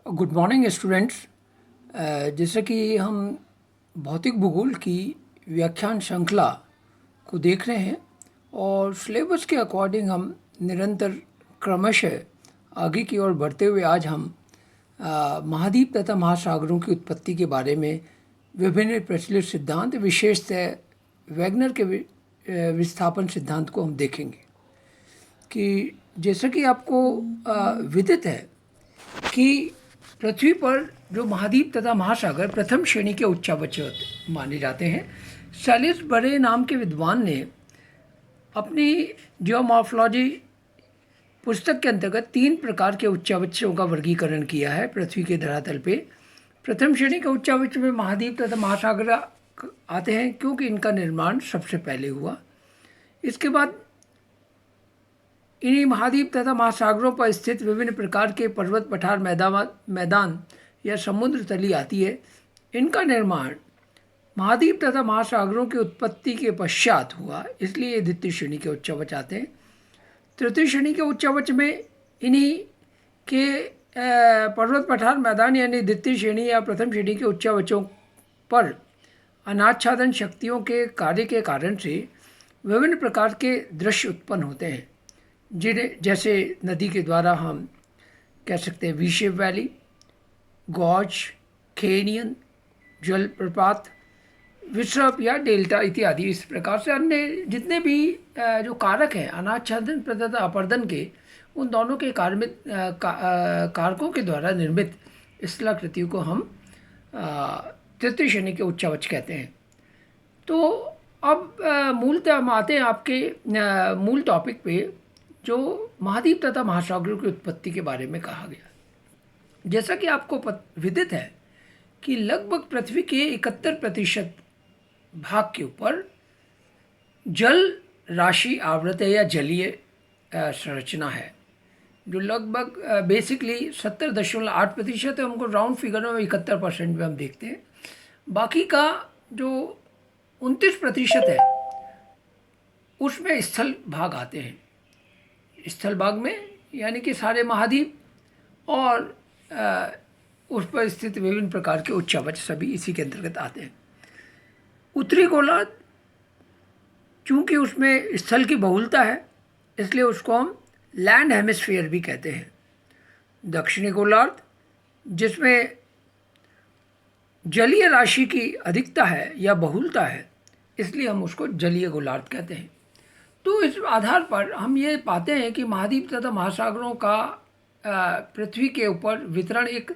Good morning students. जैसे कि हम भौतिक भूगोल की व्याख्यान श्रृंखला को देख रहे हैं और सिलेबस के अकॉर्डिंग हम निरंतर क्रमशः आगे की ओर बढ़ते हुए आज हम महाद्वीप तथा महासागरों की उत्पत्ति के बारे में विभिन्न प्रचलित सिद्धांत, विशेषतः वैगनर के विस्थापन सिद्धांत को हम देखेंगे। कि जैसा कि आपको विदित है कि पृथ्वी पर जो महाद्वीप तथा महासागर प्रथम श्रेणी के उच्चावच माने जाते हैं। सैलिस बरे नाम के विद्वान ने अपनी जियोमॉर्फोलॉजी पुस्तक के अंतर्गत 3 प्रकार के उच्चावचों का वर्गीकरण किया है पृथ्वी के धरातल पे। प्रथम श्रेणी के उच्चावच में महाद्वीप तथा महासागर आते हैं क्योंकि इनका निर्माण सबसे पहले हुआ। इसके बाद इन्हीं महाद्वीप तथा महासागरों पर स्थित विभिन्न प्रकार के पर्वत पठार मैदान या समुद्र तली आती है। इनका निर्माण महाद्वीप तथा महासागरों की उत्पत्ति के पश्चात हुआ, इसलिए ये द्वितीय श्रेणी के उच्चावच आते हैं। तृतीय श्रेणी के उच्चावच में इन्हीं के पर्वत पठार मैदान यानी द्वितीय श्रेणी या प्रथम श्रेणी के उच्चावचों पर अनाच्छादन शक्तियों के कार्य के कारण से विभिन्न प्रकार के दृश्य उत्पन्न होते हैं, जिन्हें जैसे नदी के द्वारा हम कह सकते हैं V shape valley, gorge, canyon, जलप्रपात, विसर्प या डेल्टा इत्यादि। इस प्रकार से अन्य जितने भी जो कारक हैं अनाच्छादन तथा अपर्दन के, उन दोनों के कारकों के द्वारा निर्मित स्थलाकृतियों को हम तृतीय श्रेणी के उच्चावच कहते हैं। तो अब मूलतः हम आते हैं आपके मूल टॉपिक पे, जो महाद्वीप तथा महासागरों की उत्पत्ति के बारे में कहा गया। जैसा कि आपको विदित है कि लगभग पृथ्वी के 71% भाग के ऊपर जल राशि आवृत है या जलीय संरचना है, जो लगभग बेसिकली 70.8% है। हमको राउंड फिगर में 71% में हम देखते हैं। बाकी का जो 29% है उसमें स्थल भाग आते हैं। स्थल भाग में यानी कि सारे महाद्वीप और उस पर स्थित विभिन्न प्रकार के उच्चावच सभी इसी के अंतर्गत आते हैं। उत्तरी गोलार्ध चूँकि उसमें स्थल की बहुलता है, इसलिए उसको हम लैंड हेमिस्फीयर भी कहते हैं। दक्षिणी गोलार्ध जिसमें जलीय राशि की अधिकता है या बहुलता है, इसलिए हम उसको जलीय गोलार्ध कहते हैं। तो इस आधार पर हम ये पाते हैं कि महाद्वीप तथा महासागरों का पृथ्वी के ऊपर वितरण एक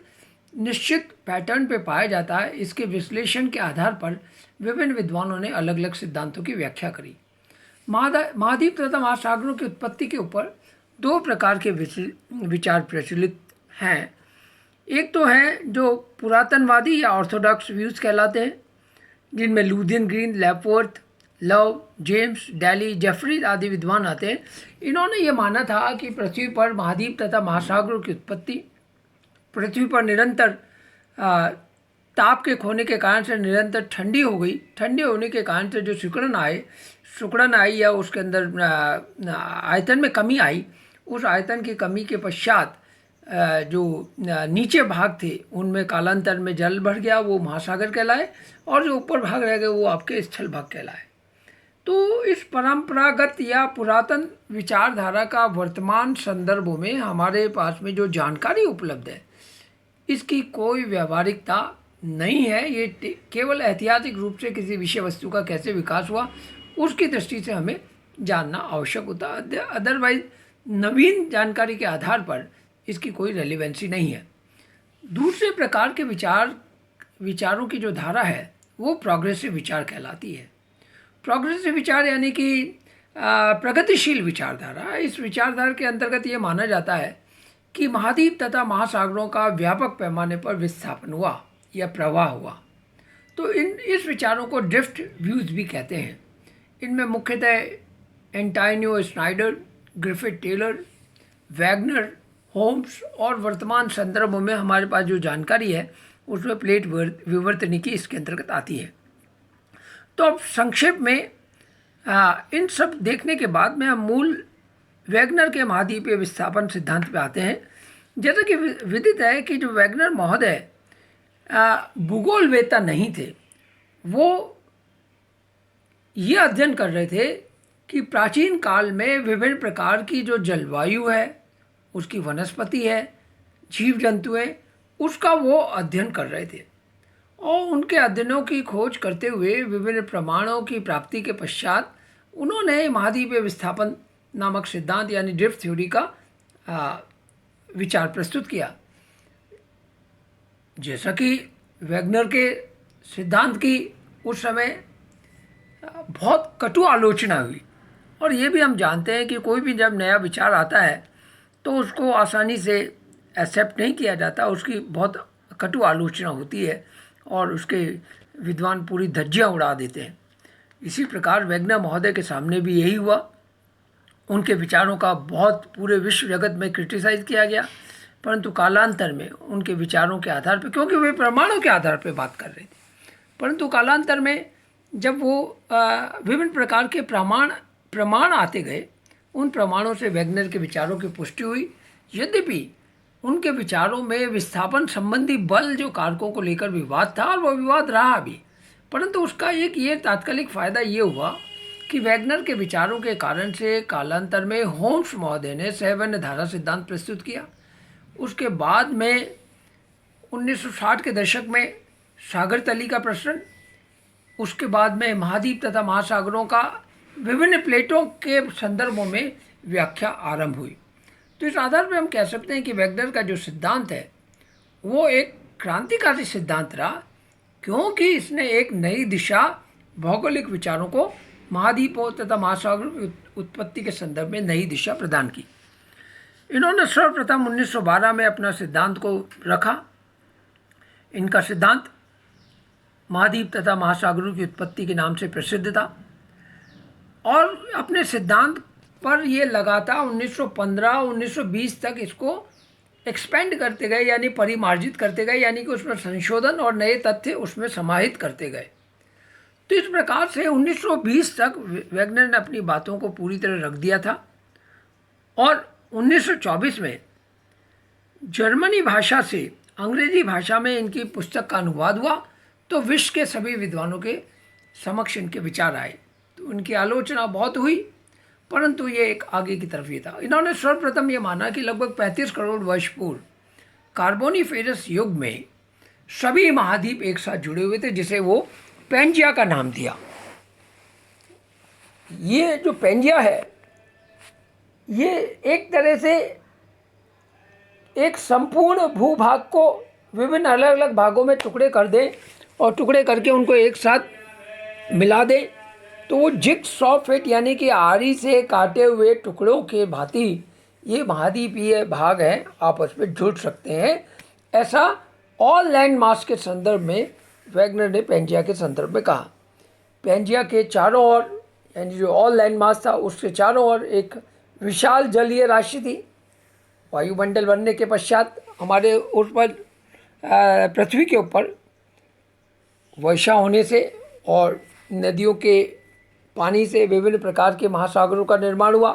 निश्चित पैटर्न पे पाया जाता है। इसके विश्लेषण के आधार पर विभिन्न विद्वानों ने अलग अलग सिद्धांतों की व्याख्या करी। महाद्वीप तथा महासागरों की उत्पत्ति के ऊपर 2 प्रकार के विचार प्रचलित हैं। एक तो है जो पुरातनवादी या ऑर्थोडॉक्स व्यूज़ कहलाते हैं, जिनमें Lothian Green, Lapworth, Love, James, Dealey, Jeffrey आदि विद्वान आते हैं। इन्होंने ये माना था कि पृथ्वी पर महाद्वीप तथा महासागरों की उत्पत्ति पृथ्वी पर निरंतर ताप के खोने के कारण से निरंतर ठंडी हो गई। ठंडी होने के कारण से जो सिकुड़न आई या उसके अंदर आयतन में कमी आई, उस आयतन की कमी के पश्चात जो नीचे भाग थे उनमें कालांतर में जल भर गया, वो महासागर कहलाए, और जो ऊपर भाग रह गए वो आपके स्थल भाग कहलाए। तो इस परंपरागत या पुरातन विचारधारा का वर्तमान संदर्भों में हमारे पास में जो जानकारी उपलब्ध है, इसकी कोई व्यावहारिकता नहीं है। ये केवल ऐतिहासिक रूप से किसी विषय वस्तु का कैसे विकास हुआ उसकी दृष्टि से हमें जानना आवश्यक होता है। अदरवाइज नवीन जानकारी के आधार पर इसकी कोई रेलिवेंसी नहीं है। दूसरे प्रकार के विचारों की जो धारा है वो प्रोग्रेसिव विचार कहलाती है। प्रोग्रेसिव विचार यानी कि प्रगतिशील विचारधारा। इस विचारधारा के अंतर्गत ये माना जाता है कि महाद्वीप तथा महासागरों का व्यापक पैमाने पर विस्थापन हुआ या प्रवाह हुआ। तो इस विचारों को ड्रिफ्ट व्यूज़ भी कहते हैं। इनमें मुख्यतः Antonio Snyder, Griffith Taylor, Wagner, Holmes और वर्तमान संदर्भों में हमारे पास जो जानकारी है उसमें प्लेट विवर्तनिकी इसके अंतर्गत आती है। तो अब संक्षेप में इन सब देखने के बाद में हम मूल वैगनर के महाद्वीपीय विस्थापन सिद्धांत पे आते हैं, जैसा कि विदित है कि जो वैगनर महोदय भूगोल वेत्ता नहीं थे, वो ये अध्ययन कर रहे थे कि प्राचीन काल में विभिन्न प्रकार की जो जलवायु है, उसकी वनस्पति है, जीव जंतु है, उसका वो अध्ययन कर रहे थे। और उनके अध्ययनों की खोज करते हुए विभिन्न प्रमाणों की प्राप्ति के पश्चात उन्होंने महाद्वीपीय विस्थापन नामक सिद्धांत यानी ड्रिफ्ट थ्योरी का विचार प्रस्तुत किया। जैसा कि वैगनर के सिद्धांत की उस समय बहुत कटु आलोचना हुई, और ये भी हम जानते हैं कि कोई भी जब नया विचार आता है तो उसको आसानी से एक्सेप्ट नहीं किया जाता, उसकी बहुत कटु आलोचना होती है और उसके विद्वान पूरी धज्जियाँ उड़ा देते हैं। इसी प्रकार वैगनर महोदय के सामने भी यही हुआ। उनके विचारों का बहुत पूरे विश्व जगत में क्रिटिसाइज़ किया गया, परंतु कालांतर में उनके विचारों के आधार पर, क्योंकि वे प्रमाणों के आधार पर बात कर रहे थे, परंतु कालांतर में जब वो विभिन्न प्रकार के प्रमाण आते गए, उन प्रमाणों से वैगनर के विचारों की पुष्टि हुई। यद्यपि उनके विचारों में विस्थापन संबंधी बल जो कारकों को लेकर विवाद था, और वो विवाद रहा भी, परंतु उसका एक ये तात्कालिक फ़ायदा ये हुआ कि वैगनर के विचारों के कारण से कालांतर में होम्स महोदय ने सहवन्य धारा सिद्धांत प्रस्तुत किया। उसके बाद में 1960 के दशक में सागर तली का प्रश्न, उसके बाद में महाद्वीप तथा महासागरों का विभिन्न प्लेटों के संदर्भों में व्याख्या आरंभ हुई। तो इस आधार पर हम कह सकते हैं कि वैगनर का जो सिद्धांत है वो एक क्रांतिकारी सिद्धांत रहा, क्योंकि इसने एक नई दिशा भौगोलिक विचारों को महाद्वीपों तथा महासागर उत्पत्ति के संदर्भ में नई दिशा प्रदान की। इन्होंने सर्वप्रथम 1912 में अपना सिद्धांत को रखा। इनका सिद्धांत महाद्वीप तथा महासागरों की उत्पत्ति के नाम से प्रसिद्ध था, और अपने सिद्धांत पर ये लगातार 1915-1920 तक इसको एक्सपेंड करते गए, यानी परिमार्जित करते गए, यानी कि उसमें संशोधन और नए तथ्य उसमें समाहित करते गए। तो इस प्रकार से 1920 तक वैगनर ने अपनी बातों को पूरी तरह रख दिया था, और 1924 में जर्मनी भाषा से अंग्रेजी भाषा में इनकी पुस्तक का अनुवाद हुआ, तो विश्व के सभी विद्वानों के समक्ष इनके विचार आए। तो उनकी आलोचना बहुत हुई, परंतु ये एक आगे की तरफ ये था। इन्होंने सर्वप्रथम ये माना कि लगभग 35 करोड़ वर्ष पूर्व कार्बोनिफेरस युग में सभी महाद्वीप एक साथ जुड़े हुए थे, जिसे वो पेंजिया का नाम दिया। ये जो पेंजिया है, ये एक तरह से एक संपूर्ण भूभाग को विभिन्न अलग अलग भागों में टुकड़े कर दे, और टुकड़े करके उनको एक साथ मिला दे, तो वो जिगसॉ फिट यानी कि आरी से काटे हुए टुकड़ों के भांति ये महाद्वीपीय भाग हैं, आपस में जुड़ सकते हैं। ऐसा ऑल लैंड मास के संदर्भ में वैगनर ने पेंजिया के संदर्भ में कहा। पेंजिया के चारों ओर, यानी जो ऑल लैंड मास था उसके चारों ओर एक विशाल जलीय राशि थी। वायुमंडल बनने के पश्चात हमारे उस पर पृथ्वी के ऊपर वर्षा होने से और नदियों के पानी से विभिन्न प्रकार के महासागरों का निर्माण हुआ,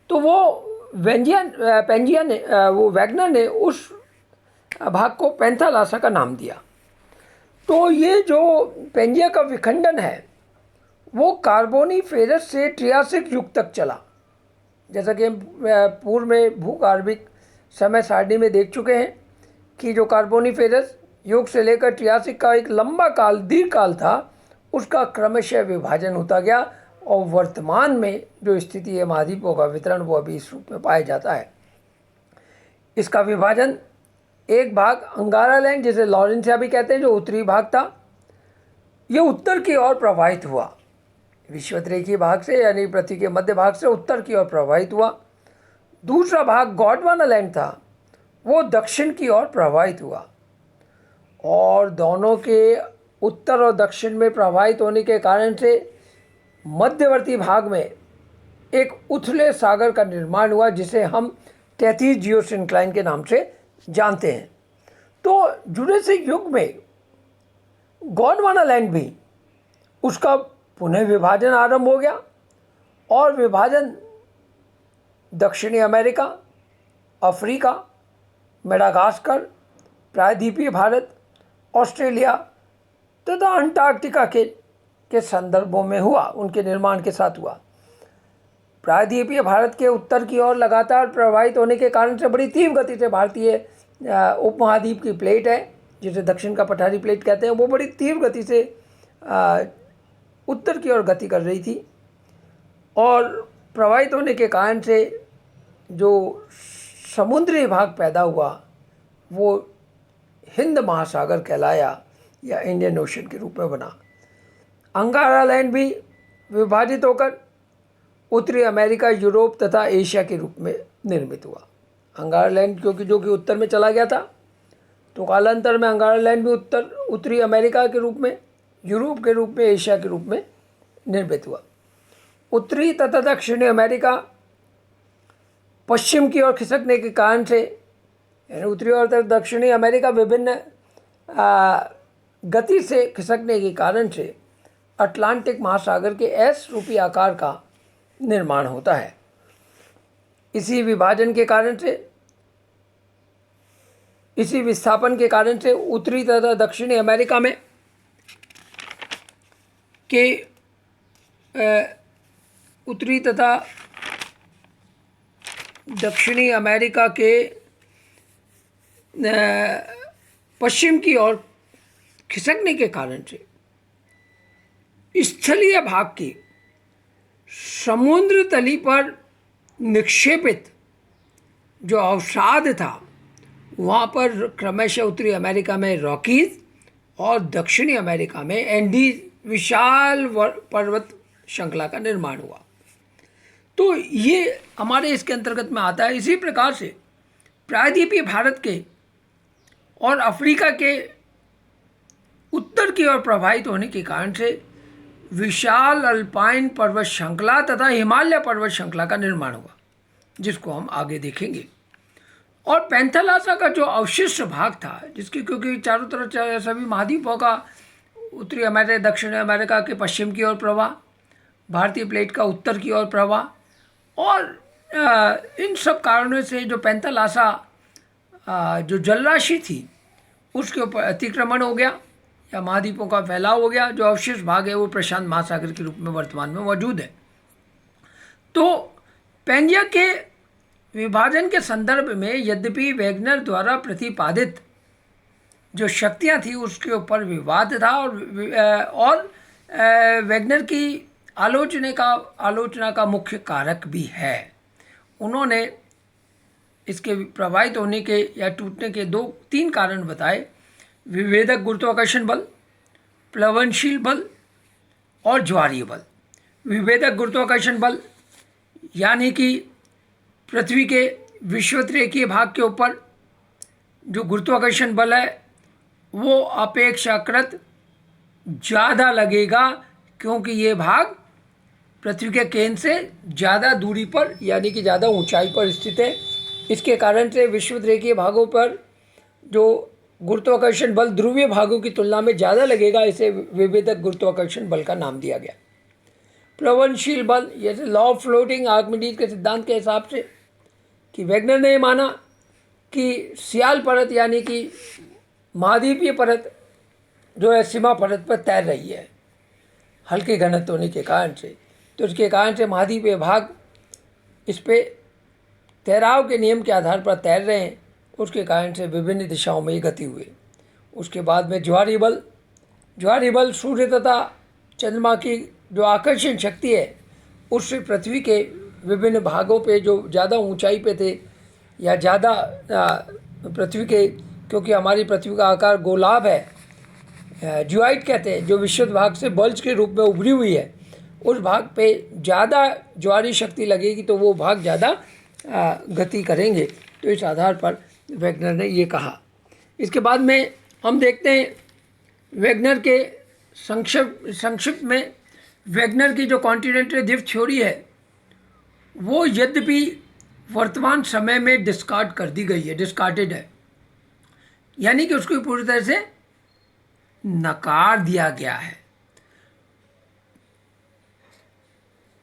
तो वो वैगनर ने उस भाग को पैंथालासा का नाम दिया। तो ये जो पेंजिया का विखंडन है वो कार्बोनिफेरस से ट्रियासिक युग तक चला। जैसा कि हम पूर्व में भूगर्भिक समय सारणी में देख चुके हैं कि जो कार्बोनिफेरस युग से लेकर ट्रियासिक का एक लंबा काल, दीर्घ काल था, उसका क्रमशः विभाजन होता गया, और वर्तमान में जो स्थिति है महाद्वीपों का वितरण वो अभी इस रूप में पाया जाता है। इसका विभाजन, एक भाग अंगारा लैंड जिसे लॉरेंसिया भी कहते हैं, जो उत्तरी भाग था, ये उत्तर की ओर प्रवाहित हुआ। विषुवतरेखीय भाग से यानी पृथ्वी के मध्य भाग से उत्तर की ओर प्रवाहित हुआ। दूसरा भाग गॉडवाना लैंड था, वो दक्षिण की ओर प्रवाहित हुआ, और दोनों के उत्तर और दक्षिण में प्रवाहित होने के कारण से मध्यवर्ती भाग में एक उथले सागर का निर्माण हुआ, जिसे हम टेथिस जियोसिंक्लाइन के नाम से जानते हैं। तो जुरासिक युग में गॉडवाना लैंड भी, उसका पुनः विभाजन आरंभ हो गया, और विभाजन दक्षिणी अमेरिका, अफ्रीका, मेडागास्कर, प्रायद्वीपीय भारत, ऑस्ट्रेलिया तथा अंटार्कटिका के संदर्भों में हुआ, उनके निर्माण के साथ हुआ। प्रायद्वीपीय भारत के उत्तर की ओर लगातार प्रवाहित होने के कारण से बड़ी तीव्र गति से भारतीय उपमहाद्वीप की प्लेट है, जिसे दक्षिण का पठारी प्लेट कहते हैं, वो बड़ी तीव्र गति से उत्तर की ओर गति कर रही थी और प्रवाहित होने के कारण से जो समुद्री भाग पैदा हुआ वो हिंद महासागर कहलाया या इंडियन ओशन के रूप में बना। अंगारा लैंड भी विभाजित होकर उत्तरी अमेरिका, यूरोप तथा एशिया के रूप में निर्मित हुआ। अंगारा लैंड क्योंकि जो कि उत्तर में चला गया था, तो कालांतर में अंगारा लैंड भी उत्तरी अमेरिका के रूप में, यूरोप के रूप में, एशिया के रूप में निर्मित हुआ। उत्तरी तथा दक्षिणी अमेरिका पश्चिम की ओर खिसकने के कारण से, यानी उत्तरी और दक्षिणी अमेरिका विभिन्न गति से खिसकने के कारण से अटलांटिक महासागर के एस रूपी आकार का निर्माण होता है। इसी विभाजन के कारण से, इसी विस्थापन के कारण से उत्तरी तथा दक्षिणी अमेरिका में के उत्तरी तथा दक्षिणी अमेरिका के पश्चिम की ओर खिसकने के कारण से स्थलीय भाग की समुद्र तली पर निक्षेपित जो अवसाद था, वहाँ पर क्रमशः उत्तरी अमेरिका में रॉकीज और दक्षिणी अमेरिका में एंडीज विशाल पर्वत श्रृंखला का निर्माण हुआ। तो ये हमारे इसके अंतर्गत में आता है। इसी प्रकार से प्रायद्वीपीय भारत के और अफ्रीका के उत्तर की ओर प्रवाहित होने के कारण से विशाल अल्पाइन पर्वत श्रृंखला तथा हिमालय पर्वत श्रृंखला का निर्माण हुआ, जिसको हम आगे देखेंगे। और पैंथालासा का जो अवशिष्ट भाग था, जिसकी क्योंकि चारों तरफ सभी महाद्वीपों का उत्तरी अमेरिका, दक्षिण अमेरिका के पश्चिम की ओर प्रवाह, भारतीय प्लेट का उत्तर की ओर प्रवाह, और इन सब कारणों से जो पैंथालासा जो जलराशि थी उसके ऊपर अतिक्रमण हो गया या महाद्वीपों का फैलाव हो गया। जो अवशिष्ट भाग है वो प्रशांत महासागर के रूप में वर्तमान में मौजूद है। तो पैंजिया के विभाजन के संदर्भ में यद्यपि वेगनर द्वारा प्रतिपादित जो शक्तियां थी उसके ऊपर विवाद था, और वेगनर की आलोचना का मुख्य कारक भी है। उन्होंने इसके प्रभावित होने के या टूटने के 2-3 कारण बताए: विभेदक गुरुत्वाकर्षण बल, प्लवनशील बल और ज्वारीय बल। विभेदक गुरुत्वाकर्षण बल यानी कि पृथ्वी के विषुवतरेखीय भाग के ऊपर जो गुरुत्वाकर्षण बल है वो अपेक्षाकृत ज़्यादा लगेगा, क्योंकि ये भाग पृथ्वी के केंद्र से ज़्यादा दूरी पर यानी कि ज़्यादा ऊंचाई पर स्थित है। इसके कारण से विषुवतरेखीय भागों पर जो गुरुत्वाकर्षण बल ध्रुवीय भागों की तुलना में ज़्यादा लगेगा, इसे विभेदक गुरुत्वाकर्षण बल का नाम दिया गया। प्लवनशील बल, जैसे लॉ ऑफ फ्लोटिंग आर्किमिडीज के सिद्धांत के हिसाब से, कि वेगनर ने माना कि सियाल परत यानी कि महाद्वीपीय परत जो है सीमा परत पर तैर रही है हल्के घनत्व होने के कारण से, तो इसके कारण से महाद्वीपीय भाग इस पे तैराव के नियम के आधार पर तैर रहे हैं, उसके कारण से विभिन्न दिशाओं में गति हुई। उसके बाद में ज्वारीय बल सूर्य तथा चंद्रमा की जो आकर्षण शक्ति है उससे पृथ्वी के विभिन्न भागों पे जो ज़्यादा ऊंचाई पे थे या ज़्यादा पृथ्वी के, क्योंकि हमारी पृथ्वी का आकार गोलाभ है, ज्यूआइड कहते हैं, जो विशुद्ध भाग से बल्ज के रूप में उभरी हुई है, उस भाग पे ज़्यादा ज्वारीय शक्ति लगेगी तो वो भाग ज़्यादा गति करेंगे। तो इस आधार पर वेगनर ने ये कहा। इसके बाद में हम देखते हैं वेगनर के संक्षिप्त में वेगनर की जो कॉन्टिनेंटल ड्रिफ्ट थ्योरी है वो यद्यपि वर्तमान समय में डिस्कार्डेड है, यानी कि उसको पूरी तरह से नकार दिया गया है।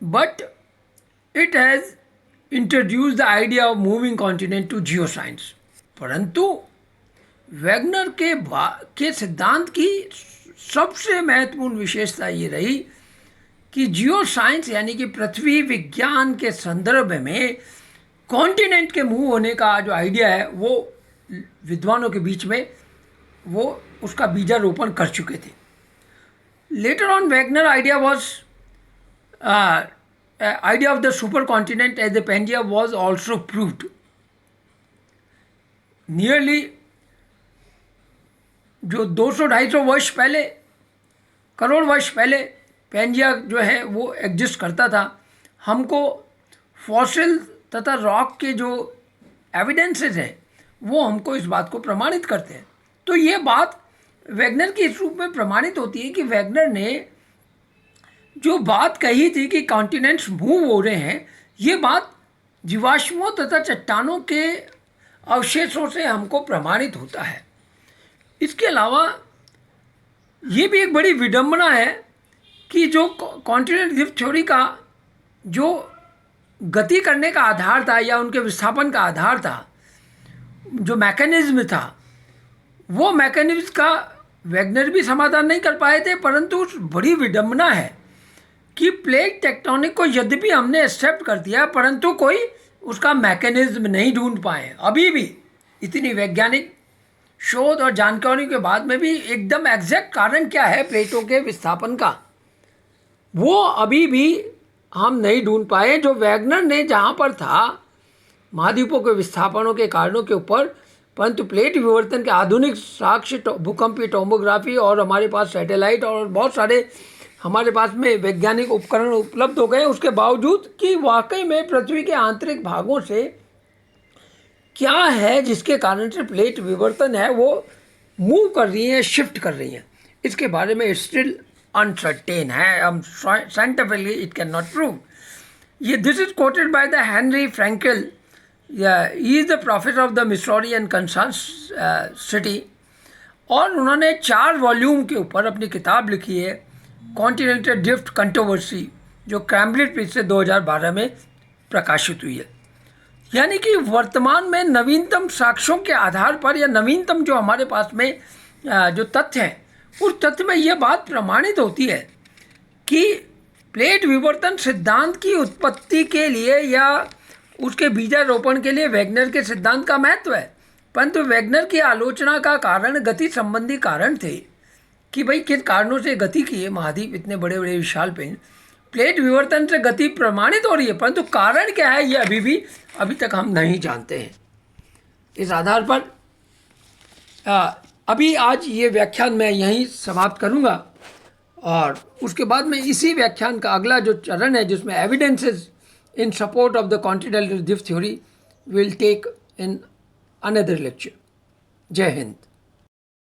But it has introduce the idea of moving continent to geoscience. परंतु वैगनर के सिद्धांत की सबसे महत्वपूर्ण विशेषता ये रही कि जियो साइंस यानी कि पृथ्वी विज्ञान के संदर्भ में कॉन्टिनेंट के मूव होने का जो आइडिया है वो विद्वानों के बीच में वो उसका बीजारोपण कर चुके थे। Later on Wagner idea was idea of the supercontinent as the Pangea was also proved. Nearly जो 200-250 वर्ष पहले, करोड़ वर्ष पहले पेंजिया जो है वो एग्जिस्ट करता था, हमको फॉसिल तथा रॉक के जो एविडेंसेस हैं वो हमको इस बात को प्रमाणित करते हैं। तो ये बात वैगनर के इस रूप में प्रमाणित होती है कि वैगनर ने जो बात कही थी कि कॉन्टिनेंट्स मूव हो रहे हैं, ये बात जीवाश्मों तथा चट्टानों के अवशेषों से हमको प्रमाणित होता है। इसके अलावा ये भी एक बड़ी विडंबना है कि जो कॉन्टिनेंट ड्रिफ्ट थ्योरी का जो गति करने का आधार था या उनके विस्थापन का आधार था, जो मैकेनिज्म था, वो मैकेनिज्म का वैगनर भी समाधान नहीं कर पाए थे। परंतु उस बड़ी विडंबना है कि प्लेट टेक्टोनिक को यद्यपि हमने एक्सेप्ट कर दिया परंतु कोई उसका मैकेनिज्म नहीं ढूंढ पाए। अभी भी इतनी वैज्ञानिक शोध और जानकारी के बाद में भी एकदम एग्जैक्ट कारण क्या है प्लेटों के विस्थापन का, वो अभी भी हम नहीं ढूंढ पाए। जो वैगनर ने जहाँ पर था महाद्वीपों के विस्थापनों के कारणों के ऊपर, परंतु प्लेट विवर्तन के आधुनिक साक्ष्य, भूकंपीय टोमोग्राफी और हमारे पास सैटेलाइट और बहुत सारे हमारे पास में वैज्ञानिक उपकरण उपलब्ध हो गए, उसके बावजूद कि वाकई में पृथ्वी के आंतरिक भागों से क्या है जिसके कारण से प्लेट विवर्तन है वो मूव कर रही है, शिफ्ट कर रही है, इसके बारे में स्टिल अनसर्टेन है। हम scientifically it cannot prove. ये this is quoted by the Henry Frankel, he is the professor of the Missouri and Kansas City, और उन्होंने 4 वॉल्यूम के ऊपर अपनी किताब लिखी है कॉन्टिनेंटल ड्रिफ्ट कंट्रोवर्सी, जो कैम्ब्रिज प्रेस से 2012 में प्रकाशित हुई है। यानी कि वर्तमान में नवीनतम साक्ष्यों के आधार पर या नवीनतम जो हमारे पास में जो तथ्य हैं, उस तथ्य में यह बात प्रमाणित होती है कि प्लेट विवर्तन सिद्धांत की उत्पत्ति के लिए या उसके बीजारोपण के लिए वैगनर के सिद्धांत का महत्व है। परंतु वैगनर की आलोचना का कारण गति संबंधी कारण थे कि भाई किस कारणों से गति की है महाद्वीप इतने बड़े बड़े विशाल पेन, प्लेट विवर्तन से गति प्रमाणित हो रही है, परंतु कारण क्या है ये अभी तक हम नहीं जानते हैं। इस आधार पर अभी आज ये व्याख्यान मैं यहीं समाप्त करूँगा, और उसके बाद में इसी व्याख्यान का अगला जो चरण है जिसमें evidences in support of the continental drift theory will take in another lecture. Jai Hind.